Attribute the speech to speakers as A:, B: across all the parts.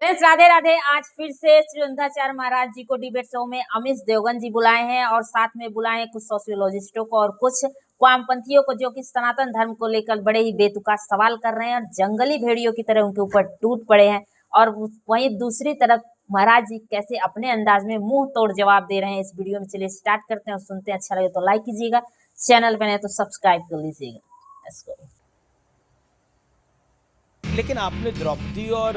A: Friends Radhe Radhe. आज फिर से श्रीवंधाचार्य महाराज जी को डिबेट शो में अमिश देवगन जी बुलाए हैं और साथ में बुलाए हैं कुछ सोशियोलॉजिस्टों को और कुछ वामपंथियों को, जो कि सनातन धर्म को लेकर बड़े ही बेतुका सवाल कर रहे हैं और जंगली भेड़ियों की तरह उनके ऊपर टूट पड़े हैं। और वहीं दूसरी तरफ महाराज जी कैसे अपने अंदाज में मुंह तोड़ जवाब दे रहे हैं। इस वीडियो में चलिए स्टार्ट करते हैं और सुनते हैं। अच्छा लगे तो लाइक कीजिएगा, चैनल पे नए तो सब्सक्राइब कर लीजिएगा।
B: लेकिन आपने द्रौपदी और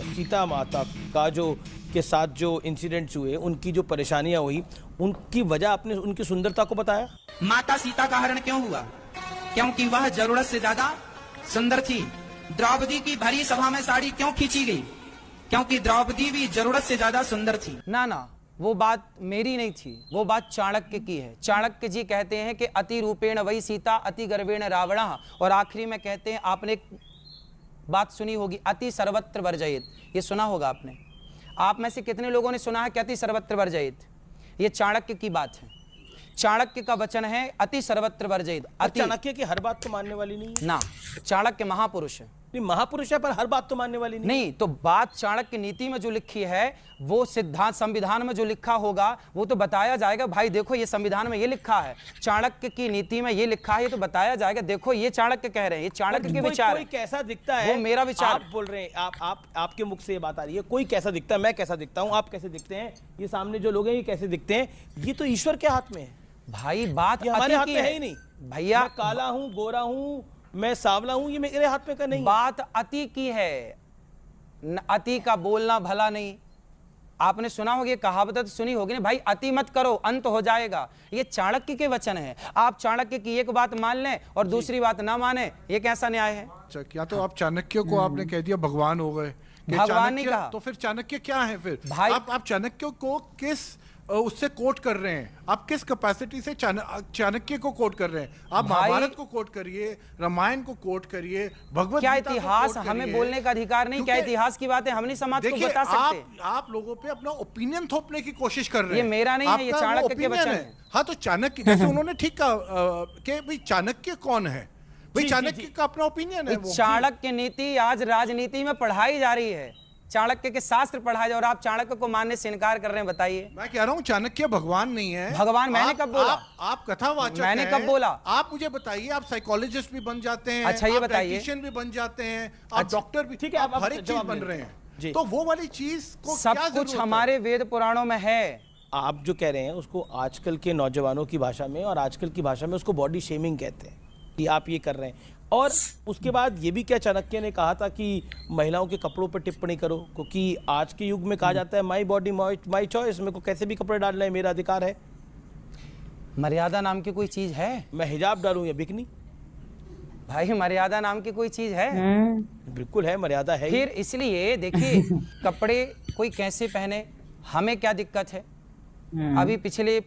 B: सीता माता का जो के साथ जो इंसिडेंट्स हुए, उनकी जो परेशानियां हुई, उनकी वजह आपने उनकी सुंदरता को बताया।
C: माता सीता का हरण क्यों हुआ? क्योंकि वह जरूरत से ज्यादा सुंदर थी। द्रौपदी की भरी सभा में साड़ी क्यों खींची गई? क्योंकि द्रौपदी भी जरूरत से ज्यादा सुंदर थी।
D: ना वो बात मेरी नहीं थी, वो बात चाणक्य की है। चाणक्य जी कहते हैं कि अति रूपेण वही सीता अति गर्वेण रावणः, और आखिरी में कहते हैं, आपने बात सुनी होगी, अति सर्वत्र वर्जयेत। ये सुना होगा आपने। आप में से कितने लोगों ने सुना है कि अति सर्वत्र वर्जयेत? ये चाणक्य की बात है। चाणक्य का वचन है अति सर्वत्र वर्जयेत।
B: चाणक्य की हर बात तो मानने वाली नहीं है
D: ना। चाणक्य महापुरुष है।
B: नहीं, महापुरुष है, पर हर बात तो मानने वाली
D: नहीं। तो बात चाणक्य नीति में जो लिखी है, वो सिद्धांत संविधान में जो लिखा होगा वो तो बताया जाएगा। भाई देखो, ये संविधान में ये लिखा है, चाणक्य की नीति में ये लिखा है, ये तो बताया जाएगा। देखो ये चाणक्य कह रहे हैं, ये चाणक्य के विचार।
B: कोई कैसा दिखता है,
D: वो मेरा विचार।
B: आप बोल रहे हैं, आपके मुख से ये बात आ रही है, कोई कैसा दिखता है, मैं कैसा दिखता हूं, आप कैसे दिखते हैं, ये सामने जो लोग हैं ये कैसे दिखते हैं, ये तो ईश्वर के हाथ में है
D: भाई। बात
B: हमारे हाथ में है ही नहीं
D: भैया।
B: मैं काला हूं, गोरा हूं, मैं सांवला हूं, ये मेरे हाथ में का नहीं।
D: बात अति की है। अति का बोलना भला नहीं। आपने सुना होगा, ये कहावत तो सुनी होगी ना भाई, अति मत करो अंत हो जाएगा। ये चाणक्य के वचन है। आप चाणक्य की एक बात मान लें और दूसरी बात ना माने, ये कैसा न्याय है?
E: क्या तो आप चाणक्य को आपने कह दिया भगवान हो गए?
D: भगवान नहीं कहा।
E: तो फिर चाणक्य क्या है फिर
D: भाई?
E: आप चाणक्य को किस उससे कोट कर रहे हैं? आप किस कैपेसिटी से चाणक्य को कोट कर रहे हैं? आप महाभारत को कोट करिए, रामायण को कोट करिए, भगवत
D: क्या
E: गीता
D: इतिहास हमें बोलने का अधिकार नहीं? क्या इतिहास की बात है? हम नहीं समाज को बता सकते।
E: आप लोगों पे अपना ओपिनियन थोपने की कोशिश कर रहे हैं।
D: ये मेरा नहीं है, ये चाणक्य के वचन है।
E: हाँ, तो चाणक्य जैसे उन्होंने ठीक कहा कि भाई चाणक्य कौन है? भाई चाणक्य का अपना ओपिनियन है।
D: चाणक्य नीति आज राजनीति में पढ़ाई जा रही है। चाणक्य के शास्त्र पढ़ाए जाए और आप चाणक्य को मानने से इनकार कर रहे हैं। बताइए।
E: मैं कह रहा हूं चाणक्य भगवान नहीं है।
D: भगवान मैंने कब बोला?
E: आप कथावाचक हैं।
D: मैंने कब बोला?
E: आप मुझे बताइए। आप साइकोलॉजिस्ट भी बन जाते हैं।
D: अच्छा, ये बताइए।
E: भी बन जाते हैं, आप डॉक्टर भी।
B: ठीक है,
E: आप हर एक चीज बन रहे हैं। तो वो वाली चीज को
D: सब कुछ हमारे वेद पुराणों में है।
B: आप जो कह रहे हैं उसको आजकल के नौजवानों की भाषा में और आजकल की भाषा में उसको बॉडी शेमिंग कहते हैं कि आप ये कर रहे हैं। और उसके बाद ये भी क्या चाणक्य ने कहा था कि महिलाओं के कपड़ों पर टिप्पणी करो, क्योंकि आज के युग में कहा जाता है माई बॉडी माई चॉइस, मेरे को कैसे भी कपड़े डालना है, मेरा अधिकार है।
D: मर्यादा नाम की कोई चीज है?
B: मैं हिजाब डालूं या बिकनी?
D: भाई मर्यादा नाम की कोई चीज है?
B: बिल्कुल है, मर्यादा है।
D: फिर इसलिए देखिए, कपड़े कोई कैसे पहने, हमें क्या दिक्कत है? अभी पिछले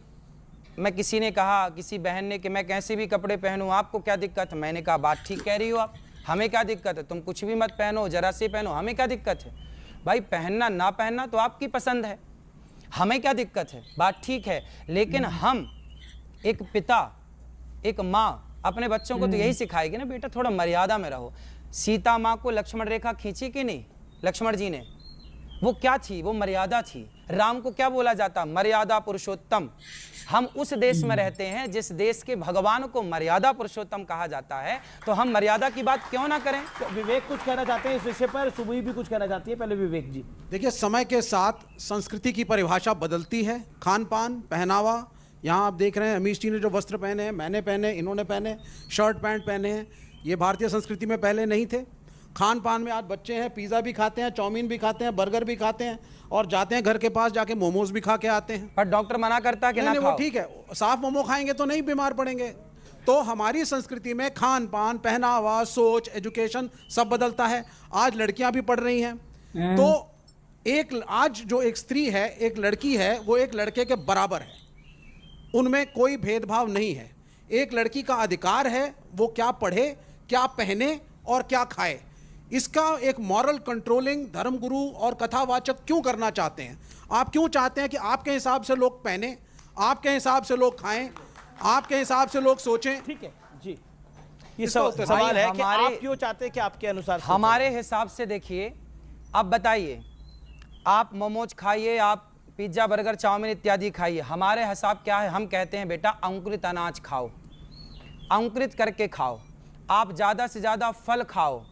D: मैं किसी ने कहा, किसी बहन ने, कि मैं कैसे भी कपड़े पहनूं, आपको क्या दिक्कत है? मैंने कहा बात ठीक कह रही हो आप, हमें क्या दिक्कत है? तुम कुछ भी मत पहनो, जरा से पहनो, हमें क्या दिक्कत है? भाई पहनना ना पहनना तो आपकी पसंद है, हमें क्या दिक्कत है? बात ठीक है। लेकिन हम एक पिता, एक माँ अपने बच्चों को तो यही सिखाएगी ना, बेटा थोड़ा मर्यादा में रहो। सीता माँ को लक्ष्मण रेखा खींची कि नहीं? लक्ष्मण जी ने, वो क्या थी? वो मर्यादा थी। राम को क्या बोला जाता? मर्यादा पुरुषोत्तम। हम उस देश में रहते हैं जिस देश के भगवान को मर्यादा पुरुषोत्तम कहा जाता है, तो हम मर्यादा की बात क्यों ना करें?
B: तो विवेक कुछ कहना चाहते हैं इस विषय पर, सुबह भी कुछ कहना चाहती है। पहले विवेक जी।
F: देखिए, समय के साथ संस्कृति की परिभाषा बदलती है। खान पान, पहनावा, यहाँ आप देख रहे हैं अमीश जी ने जो वस्त्र पहने हैं, मैंने पहने, इन्होंने पहने, शर्ट पैंट पहने हैं, ये भारतीय संस्कृति में पहले नहीं थे। खान पान में आज बच्चे हैं, पिज़्ज़ा भी खाते हैं, चाउमीन भी खाते हैं, बर्गर भी खाते हैं, और जाते हैं घर के पास जाके मोमोज भी खा के आते हैं।
D: पर डॉक्टर मना करता है कि ना खाओ।
F: वो ठीक है, साफ मोमो खाएंगे तो नहीं बीमार पड़ेंगे। तो हमारी संस्कृति में खान पान, पहनावा, सोच, एजुकेशन सब बदलता है। आज लड़कियां भी पढ़ रही हैं, तो आज जो एक स्त्री है, एक लड़की है, वो एक लड़के के बराबर है, उनमें कोई भेदभाव नहीं है। एक लड़की का अधिकार है वो क्या पढ़े, क्या पहने और क्या खाए। इसका एक मॉरल कंट्रोलिंग धर्मगुरु और कथावाचक क्यों करना चाहते हैं? आप क्यों चाहते हैं कि आपके हिसाब से लोग पहने, आपके हिसाब से लोग खाएं, आपके हिसाब से लोग सोचें?
B: ठीक है जी, ये सवाल है कि आप क्यों चाहते हैं कि आपके अनुसार?
D: हमारे हिसाब से देखिए, अब बताइए, आप मोमोज खाइए, आप पिज्ज़ा बर्गर चाउमीन इत्यादि खाइए, हमारे हिसाब क्या है? हम कहते हैं बेटा अंकुरित अनाज खाओ, अंकुरित करके खाओ, आप ज़्यादा से ज़्यादा फल खाओ,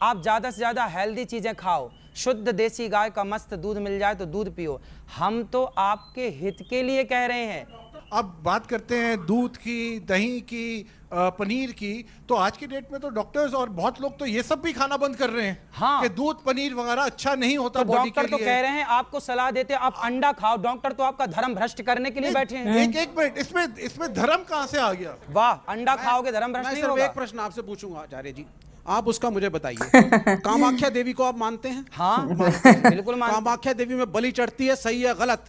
D: आप ज़्यादा से ज़्यादा हेल्दी चीज़ें खाओ, शुद्ध देसी गाय का मस्त दूध मिल जाए तो दूध पियो। हम तो आपके हित के लिए कह रहे हैं।
E: अब बात करते हैं दूध की, दही की, पनीर की, तो आज की डेट में तो डॉक्टर्स और बहुत लोग तो ये सब भी खाना बंद कर रहे हैं।
D: हाँ।
E: कि दूध पनीर वगैरह अच्छा नहीं होता
D: तो
E: बॉडी के
D: डॉक्टर
E: लिए।
D: तो कह रहे हैं, आपको सलाह देते हैं आप अंडा खाओ, डॉक्टर तो आपका धर्म भ्रष्ट करने के लिए बैठे हैं।
E: एक मिनट, इसमें धर्म कहाँ से आ गया?
D: वाह, अंडा खाओगे धर्म भ्रष्ट
F: मैं
D: नहीं
F: सिर्फ
D: होगा।
F: एक प्रश्न आपसे पूछूंगा आचार्य जी, आप उसका मुझे बताइए। कामाख्या देवी को आप मानते हैं?
D: हाँ बिल्कुल मानते हैं।
F: कामाख्या देवी में बलि चढ़ती है, सही है गलत?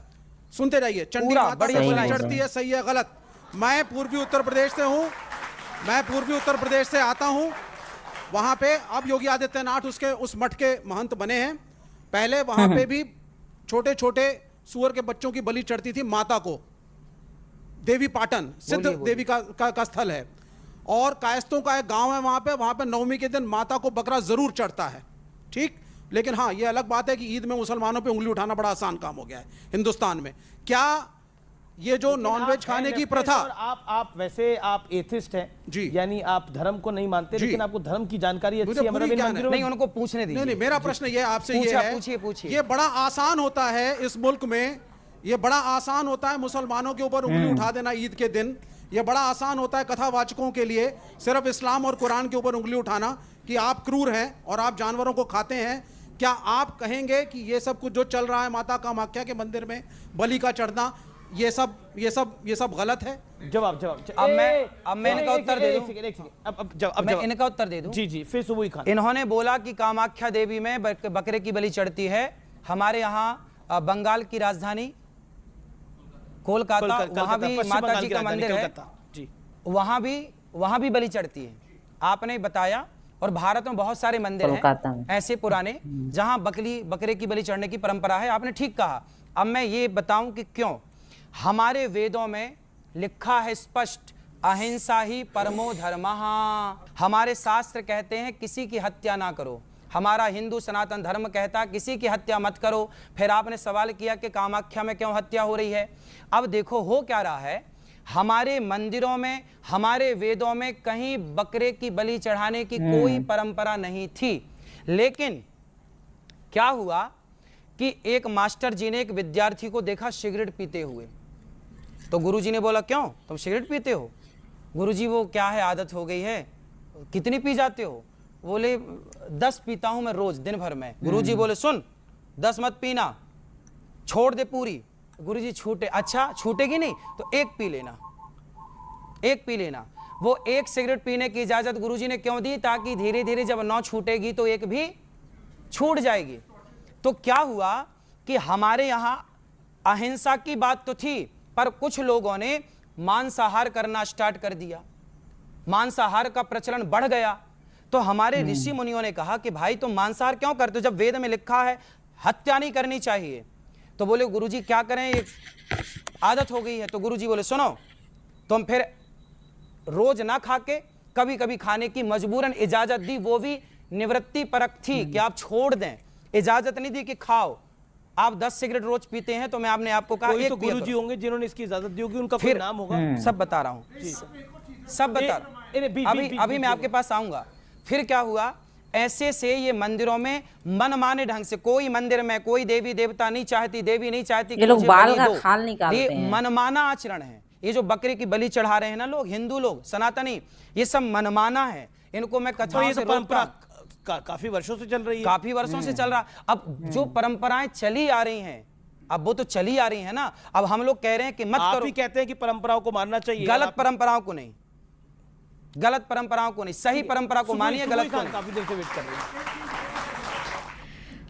F: सुनते रहिए। चंडी
D: पूरा
F: माता
D: बढ़िया
F: में बलि
D: सुनाइए।
F: चढ़ती है, सही है गलत? मैं पूर्वी उत्तर प्रदेश से हूँ, मैं पूर्वी उत्तर प्रदेश से आता हूँ। वहाँ पे अब योगी आदित्यनाथ उसके उस मठ के महंत बने हैं। पहले वहाँ पे भी छोटे छोटे सुअर के बच्चों की बलि चढ़ती थी माता को। देवी पाटन सिद्ध देवी का स्थल है, और कायस्तों का एक गांव है वहाँ पे नवमी के दिन माता को बकरा जरूर चढ़ता है, ठीक। लेकिन हाँ, ये अलग बात है कि ईद में मुसलमानों पे उंगली उठाना बड़ा आसान काम हो गया है हिंदुस्तान में। क्या ये जो नॉनवेज खाने की प्रथा,
B: और आप वैसे आप एथिस्ट हैं
F: जी,
B: यानी आप धर्म को नहीं मानते, लेकिन आपको धर्म की जानकारी अच्छी
F: मुझे
B: है।
F: पूरी
B: मतलब इन
F: ज्ञान है।
B: मंदिरों
D: नहीं, उनको पूछने दीजिए।
F: नहीं, मेरा प्रश्न ये आपसे ये है,
D: पूछिए।
F: ये बड़ा आसान होता है इस मुल्क में, ये बड़ा आसान होता है मुसलमानों के ऊपर उंगली उठा देना ईद के दिन। ये बड़ा आसान होता है कथावाचकों के लिए सिर्फ इस्लाम और कुरान के ऊपर उंगली उठाना कि आप क्रूर हैं और आप जानवरों को खाते हैं। क्या आप कहेंगे कि ये सब कुछ जो चल रहा है माता कामाख्या के मंदिर में बलि का चढ़ना, ये सब गलत है?
B: जवाब
D: अब मैं इनका उत्तर दे दूं।
B: अब
D: मैं इनका उत्तर दे दूं।
B: जी फिर से वही खाना।
D: इन्होंने बोला कि कामाख्या देवी में बकरे की बलि चढ़ती है। हमारे यहाँ बंगाल की राजधानी कोलकाता, वहां भी माता जी का मंदिर है, वहां भी बलि चढ़ती है। आपने बताया, और भारत में बहुत सारे मंदिर हैं ऐसे पुराने जहां बकरे की बलि चढ़ने की परंपरा है। आपने ठीक कहा। अब मैं ये बताऊं कि क्यों। हमारे वेदों में लिखा है स्पष्ट, अहिंसा ही परमो धर्मः। हमारे शास्त्र कहते हैं किसी की हत्या ना करो। हमारा हिंदू सनातन धर्म कहता है किसी की हत्या मत करो। फिर आपने सवाल किया कि कामाख्या में क्यों हत्या हो रही है। अब देखो हो क्या रहा है, हमारे मंदिरों में, हमारे वेदों में कहीं बकरे की बलि चढ़ाने की कोई परंपरा नहीं थी। लेकिन क्या हुआ कि एक मास्टर जी ने एक विद्यार्थी को देखा सिगरेट पीते हुए, तो गुरुजी ने बोला क्यों तुम सिगरेट पीते हो? गुरुजी वो क्या है, आदत हो गई है। कितनी पी जाते हो? बोले 10 पीता हूं मैं रोज दिन भर में। गुरुजी बोले सुन 10 मत पीना, छोड़ दे पूरी। गुरुजी छूटे, अच्छा छूटेगी नहीं तो एक पी लेना, एक पी लेना। वो एक सिगरेट पीने की इजाजत गुरुजी ने क्यों दी? ताकि धीरे धीरे जब 9 छूटेगी तो एक भी छूट जाएगी। तो क्या हुआ कि हमारे यहां अहिंसा की बात तो थी, पर कुछ लोगों ने मांसाहार करना स्टार्ट कर दिया, मांसाहार का प्रचलन बढ़ गया। तो हमारे ऋषि मुनियों ने कहा कि भाई तुम मांसाहार क्यों करते हो जब वेद में लिखा है हत्या नहीं करनी चाहिए। तो बोले गुरुजी क्या करें, ये आदत हो गई है। तो गुरुजी बोले सुनो, तुम फिर रोज ना खा के कभी कभी खाने की मजबूरन इजाजत दी, वो भी निवृत्ति परक थी कि आप छोड़ दें, इजाजत नहीं दी कि खाओ। आप 10 सिगरेट रोज पीते हैं तो मैं आपने आपको कहा
B: एक तो गुरुजी होंगे जिन्होंने इसकी इजाजत दी होगी, उनका फिर नाम होगा।
D: सब बता रहा हूं, सब बता रहा हूं। अभी मैं आपके पास आऊंगा। फिर क्या हुआ, ऐसे से ये मंदिरों में मनमाने ढंग से, कोई मंदिर में कोई देवी देवता नहीं चाहती, देवी नहीं चाहती कि मुझे बलि दो, ये मनमाना आचरण है। ये जो बकरे की बलि चढ़ा रहे हैं ना लोग, हिंदू लोग, सनातनी, ये सब मनमाना है। इनको मैं कथाओं से
B: परंपरा काफी वर्षों से चल रही है,
D: काफी वर्षों से चल रहा। अब जो परंपराएं चली आ रही हैं, अब वो तो चली आ रही है ना। अब हम लोग कह रहे हैं कि मत करो।
B: आप ही कहते हैं कि परंपराओं को मानना चाहिए।
D: गलत परंपराओं को नहीं, गलत परंपराओं को नहीं, सही परंपरा को मानिए, गलत को नहीं।
B: काफी देर से वेट कर रहे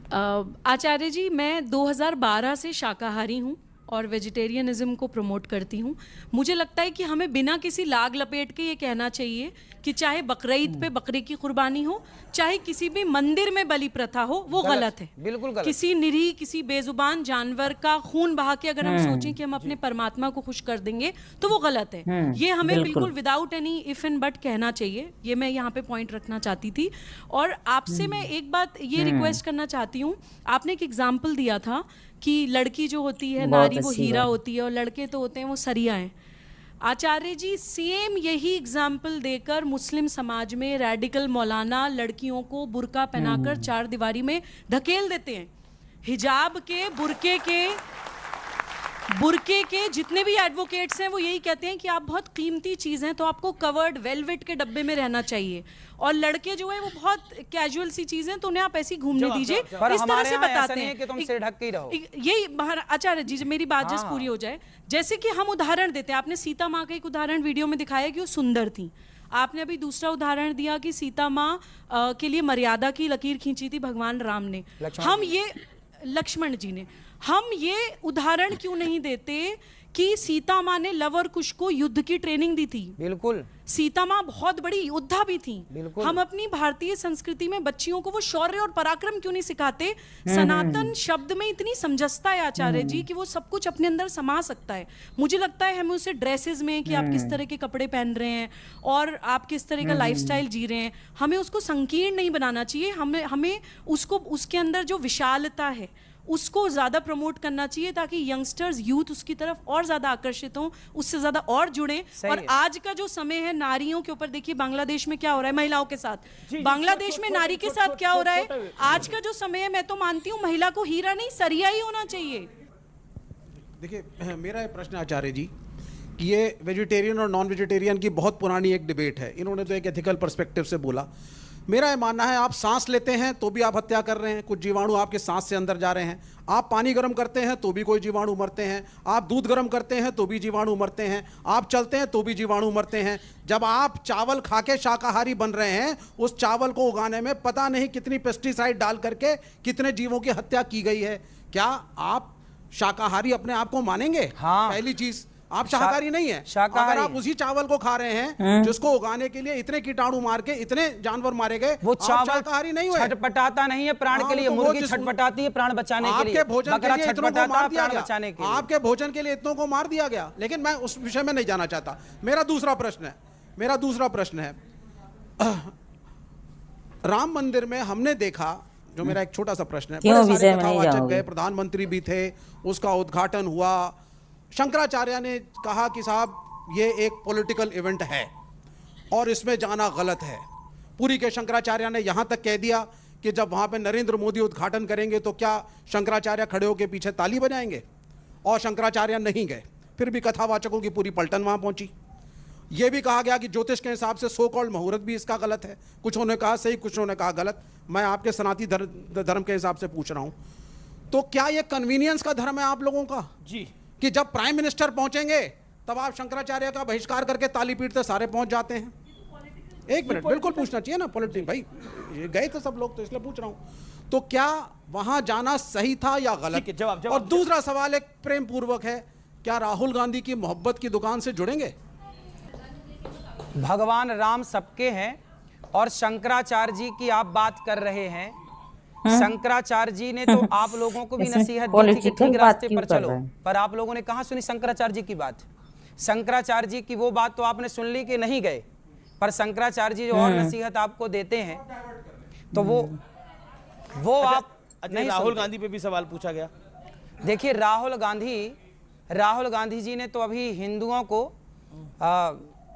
B: हैं।
G: आचार्य जी, मैं 2012 से शाकाहारी हूँ और वेजिटेरियनिज्म को प्रमोट करती हूँ। मुझे लगता है कि हमें बिना किसी लाग लपेट के ये कहना चाहिए कि चाहे बकरीद पे बकरे की कुर्बानी हो, चाहे किसी भी मंदिर में बलि प्रथा हो, वो गलत है,
D: बिल्कुल गलत।
G: किसी निरीह, किसी बेजुबान जानवर का खून बहा के अगर हम सोचें कि हम अपने परमात्मा को खुश कर देंगे तो वो गलत है। ये हमें बिल्कुल without any if and but कहना चाहिए। ये मैं यहाँ पे पॉइंट रखना चाहती थी। और आपसे मैं एक बात ये रिक्वेस्ट करना चाहती हूँ, आपने एक एग्जाम्पल दिया था कि लड़की जो होती है नारी वो हीरा होती है और लड़के तो होते हैं वो सरिया हैं। आचार्य जी सेम यही एग्जाम्पल देकर मुस्लिम समाज में रैडिकल मौलाना लड़कियों को बुर्का पहनाकर चार दीवारी में धकेल देते हैं। हिजाब के, बुरके के जितने भी एडवोकेट्स हैं वो यही कहते हैं कि आप बहुत कीमती चीज़ हैं तो आपको कवर्ड वेलवेट के डब्बे में रहना चाहिए, और लड़के जो है वो बहुत कैजुअल सी चीज़ हैं तो उन्हें आप ऐसी घूमने दीजिए। इस तरह से बताते हैं
D: कि तुम सिर ढक के ही रहो।
G: यही आचार्य जी मेरी बात जस्ट पूरी हो जाए, जैसे कि हम उदाहरण देते हैं, आपने सीता माँ का एक उदाहरण वीडियो में दिखाया कि वो सुंदर थी। आपने अभी दूसरा उदाहरण दिया कि सीता माँ के लिए मर्यादा की लकीर खींची थी भगवान राम ने, लक्ष्मण जी ने। हम ये उदाहरण क्यों नहीं देते कि सीता माँ ने लव और कुश को युद्ध की ट्रेनिंग दी थी?
D: बिल्कुल,
G: सीता माँ बहुत बड़ी योद्धा भी थी।
D: बिल्कुल।
G: हम अपनी भारतीय संस्कृति में बच्चियों को वो शौर्य और पराक्रम क्यों नहीं सिखाते? सनातन शब्द में इतनी समंजसता है आचार्य जी कि वो सब कुछ अपने अंदर समा सकता है। मुझे लगता है हमें उसे ड्रेसेस में कि आप किस तरह के कपड़े पहन रहे हैं और आप किस तरह का लाइफस्टाइल जी रहे हैं, हमें उसको संकीर्ण नहीं बनाना चाहिए। हमें उसको, उसके अंदर जो विशालता है उसको ज़्यादा प्रमोट करना चाहिए ताकि यंगस्टर्स, यूथ उसकी तरफ और ज़्यादा आकर्षित हों, उससे ज़्यादा और जुड़ें। और आज का जो समय है नारियों के ऊपर, देखिए बांग्लादेश में क्या हो रहा है महिलाओं के साथ, बांग्लादेश में नारी के साथ क्या हो रहा है। आज का जो समय है मैं तो मानती हूँ महिला को हीरा नहीं सरिया ही होना चाहिए।
F: देखिए मेरा ये प्रश्न आचार्य जी कि ये वेजिटेरियन और नॉन वेजिटेरियन की बहुत पुरानी एक डिबेट है। इन्होंने तो एक एथिकल पर्सपेक्टिव से बोला। मेरा ये मानना है आप सांस लेते हैं तो भी आप हत्या कर रहे हैं, कुछ जीवाणु आपके सांस से अंदर जा रहे हैं। आप पानी गर्म करते हैं तो भी कोई जीवाणु मरते हैं। आप दूध गर्म करते हैं तो भी जीवाणु मरते हैं। आप चलते हैं तो भी जीवाणु मरते हैं। जब आप चावल खा के शाकाहारी बन रहे हैं, उस चावल को उगाने में पता नहीं कितनी पेस्टिसाइड डाल करके कितने जीवों की हत्या की गई है। क्या आप शाकाहारी अपने आप को मानेंगे?
D: हाँ।
F: पहली चीज, आप शाकाहारी नहीं है।
D: शाकाहारी।
F: अगर आप उसी चावल को खा रहे हैं जिसको उगाने के लिए इतने कीटाणु मार के इतने जानवर मारे गए,
D: वो चावल
F: शाकाहारी नहीं हुए।
D: छटपटाता नहीं है प्राण के लिए। मुर्गी छटपटाती है प्राण बचाने के लिए,
F: आपके भोजन के लिए इतनों को मार दिया गया।
D: बचाने के लिए।
F: आपके भोजन के लिए इतनों को मार दिया गया। लेकिन मैं उस विषय में नहीं जाना चाहता। मेरा दूसरा प्रश्न है राम मंदिर में हमने देखा, जो मेरा एक छोटा सा प्रश्न है, बड़े सारे कथावाचक गए, प्रधानमंत्री भी थे, उसका उद्घाटन हुआ। शंकराचार्य ने कहा कि साहब ये एक पॉलिटिकल इवेंट है और इसमें जाना गलत है। पुरी के शंकराचार्य ने यहाँ तक कह दिया कि जब वहाँ पे नरेंद्र मोदी उद्घाटन करेंगे तो क्या शंकराचार्य खड़े होकर पीछे ताली बजाएंगे? और शंकराचार्य नहीं गए। फिर भी कथावाचकों की पूरी पलटन वहाँ पहुँची। ये भी कहा गया कि ज्योतिष के हिसाब से सो कॉल्ड मुहूर्त भी इसका गलत है। कुछ ने कहा सही, कुछ ने कहा गलत। मैं आपके सनातनी धर्म के हिसाब से पूछ रहा हूँ, तो क्या ये कन्वीनियंस का धर्म है आप लोगों का
B: जी
F: कि जब प्राइम मिनिस्टर पहुंचेंगे तब आप शंकराचार्य का बहिष्कार करके ताली पीटते सारे पहुंच जाते हैं? एक मिनट, बिल्कुल पूछना चाहिए ना पॉलिटिक्स भाई, ये गए थे सब लोग तो इसलिए पूछ रहा हूं। तो क्या वहां जाना सही था या गलत?
B: जवाब।
F: और दूसरा सवाल एक प्रेम पूर्वक है, क्या राहुल गांधी की मोहब्बत की दुकान से जुड़ेंगे?
D: भगवान राम सबके हैं और शंकराचार्य जी की आप बात कर रहे हैं। शंकराचार्य जी ने तो आप लोगों को भी नसीहत दी थी कि ठीक रास्ते पर चलो, पर आप लोगों ने कहां सुनी शंकराचार्य जी की बात? शंकराचार्य जी की वो बात तो आपने सुन ली कि नहीं गए, पर शंकराचार्य जी जो और नसीहत आपको देते हैं तो वो आप नहीं।
B: राहुल गांधी पे भी सवाल पूछा गया।
D: देखिए राहुल गांधी जी ने तो अभी हिंदुओं को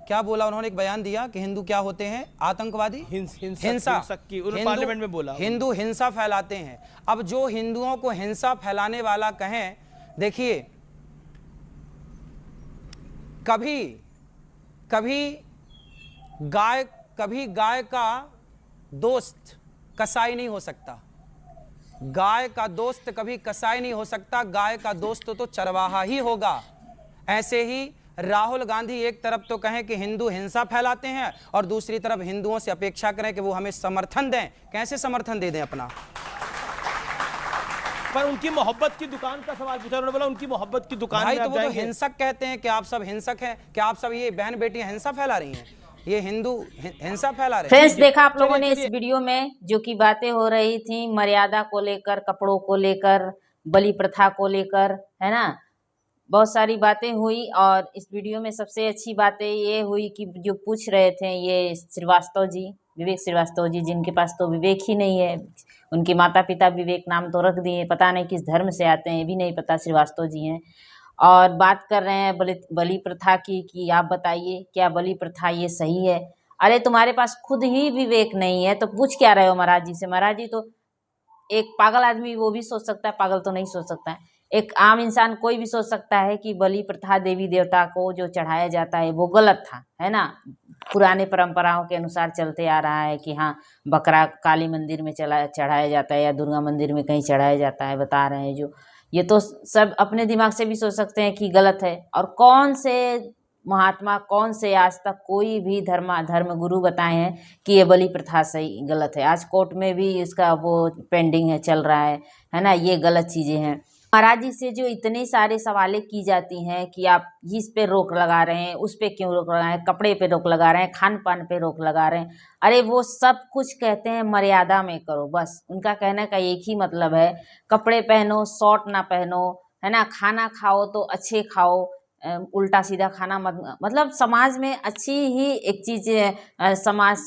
D: क्या बोला, उन्होंने एक बयान दिया कि हिंदू क्या होते हैं, आतंकवादी, हिंसा
B: की पार्लियामेंट में बोला,
D: हिंदू हिंसा फैलाते हैं। अब जो हिंदुओं को हिंसा फैलाने वाला कहें, देखिए कभी गाय का दोस्त कसाई नहीं हो सकता। गाय का दोस्त कभी कसाई नहीं हो सकता, गाय का दोस्त तो चरवाहा ही होगा। ऐसे ही राहुल गांधी एक तरफ तो कहें कि हिंदू हिंसा फैलाते हैं और दूसरी तरफ हिंदुओं से अपेक्षा करें कि वो हमें समर्थन दें। कैसे समर्थन दे दें अपना?
B: पर उनकी मोहब्बत की दुकान का सवाल पूछा, उन्होंने बोला उनकी मोहब्बत की दुकान
D: भाई
B: में
D: तो
B: आप
D: वो तो
B: जाएंगे।
D: हिंसक कहते हैं कि आप सब हिंसक हैं, कि आप सब ये बहन बेटियां हिंसा फैला रही हैं, ये हिंदू हिंसा फैला रहे हैं।
A: फ्रेंड्स, देखा आप लोगों ने
B: चलिए,
A: इस वीडियो में जो कि बातें हो रही थी मर्यादा को लेकर, कपड़ों को लेकर, बलि प्रथा को लेकर, है ना, बहुत सारी बातें हुई। और इस वीडियो में सबसे अच्छी बातें ये हुई कि जो पूछ रहे थे ये श्रीवास्तव जी, विवेक श्रीवास्तव जी, जिनके पास तो विवेक ही नहीं है, उनके माता पिता विवेक नाम तो रख दिए, पता नहीं किस धर्म से आते हैं ये भी नहीं पता, श्रीवास्तव जी हैं। और बात कर रहे हैं बलि प्रथा की कि आप बताइए क्या बलि प्रथा ये सही है। अरे तुम्हारे पास खुद ही विवेक नहीं है तो पूछ क्या रहे हो महाराज जी से। महाराज जी तो एक पागल आदमी वो भी सोच सकता है, पागल तो नहीं सोच सकता है, एक आम इंसान कोई भी सोच सकता है कि बलि प्रथा देवी देवता को जो चढ़ाया जाता है वो गलत था, है ना। पुराने परंपराओं के अनुसार चलते आ रहा है कि हाँ बकरा काली मंदिर में चढ़ाया जाता है या दुर्गा मंदिर में कहीं चढ़ाया जाता है, बता रहे हैं जो, ये तो सब अपने दिमाग से भी सोच सकते हैं कि गलत है। और कौन से महात्मा, कौन से आज तक कोई भी धर्म गुरु बताए हैं कि ये बलि प्रथा सही गलत है। आज कोर्ट में भी इसका वो पेंडिंग है, चल रहा है ना, ये गलत चीज़ें हैं। महाराज जी से जो इतने सारे सवालें की जाती हैं कि आप इस पे रोक लगा रहे हैं, उस पे क्यों रोक लगा रहे हैं, कपड़े पे रोक लगा रहे हैं, खान पान पे रोक लगा रहे हैं, अरे वो सब कुछ कहते हैं मर्यादा में करो, बस उनका कहने का एक ही मतलब है, कपड़े पहनो, शॉर्ट ना पहनो, है ना, खाना खाओ तो अच्छे खाओ, उल्टा सीधा खाना मत, मतलब समाज में अच्छी ही एक चीज़, समाज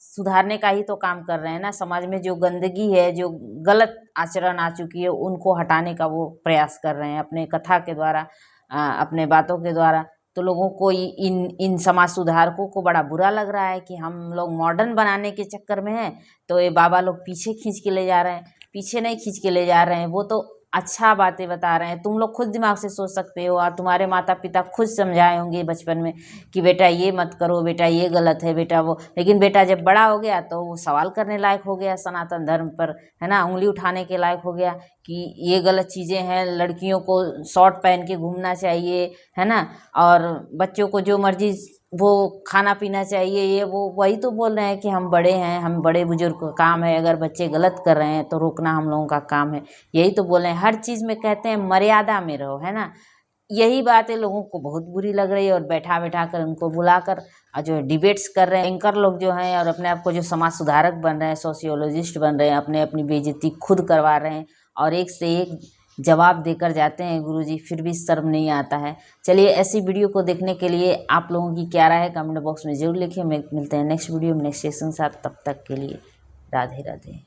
A: सुधारने का ही तो काम कर रहे हैं ना। समाज में जो गंदगी है, जो गलत आचरण आ चुकी है उनको हटाने का वो प्रयास कर रहे हैं अपने कथा के द्वारा, अपने बातों के द्वारा। तो लोगों को इन समाज सुधारकों को बड़ा बुरा लग रहा है कि हम लोग मॉडर्न बनाने के चक्कर में हैं तो ये बाबा लोग पीछे खींच के ले जा रहे हैं। पीछे नहीं खींच के ले जा रहे हैं, वो तो अच्छा बातें बता रहे हैं। तुम लोग खुद दिमाग से सोच सकते हो और तुम्हारे माता पिता खुद समझाए होंगे बचपन में कि बेटा ये मत करो, बेटा ये गलत है, बेटा वो, लेकिन बेटा जब बड़ा हो गया तो वो सवाल करने लायक हो गया सनातन धर्म पर, है ना, उंगली उठाने के लायक हो गया कि ये गलत चीज़ें हैं, लड़कियों को शॉर्ट पहन के घूमना चाहिए, है ना, और बच्चों को जो मर्जी वो खाना पीना चाहिए, ये वो, वही तो बोल रहे हैं कि हम बड़े हैं, हम बड़े बुजुर्ग का काम है, अगर बच्चे गलत कर रहे हैं तो रोकना हम लोगों का काम है, यही तो बोल रहे हैं। हर चीज़ में कहते हैं मर्यादा में रहो, है ना। यही बातें लोगों को बहुत बुरी लग रही है और बैठा बैठा कर उनको बुलाकर जो डिबेट्स कर रहे हैं एंकर लोग जो हैं और अपने आप को जो समाज सुधारक बन रहे हैं, सोशियोलॉजिस्ट बन रहे हैं, अपनी बेइज्जती खुद करवा रहे हैं और एक से एक जवाब देकर जाते हैं गुरुजी, फिर भी शर्म नहीं आता है। चलिए, ऐसी वीडियो को देखने के लिए आप लोगों की क्या राय है कमेंट बॉक्स में जरूर लिखिए। मिलते हैं नेक्स्ट वीडियो में नेक्स्ट सेशन के साथ, तब तक के लिए राधे राधे।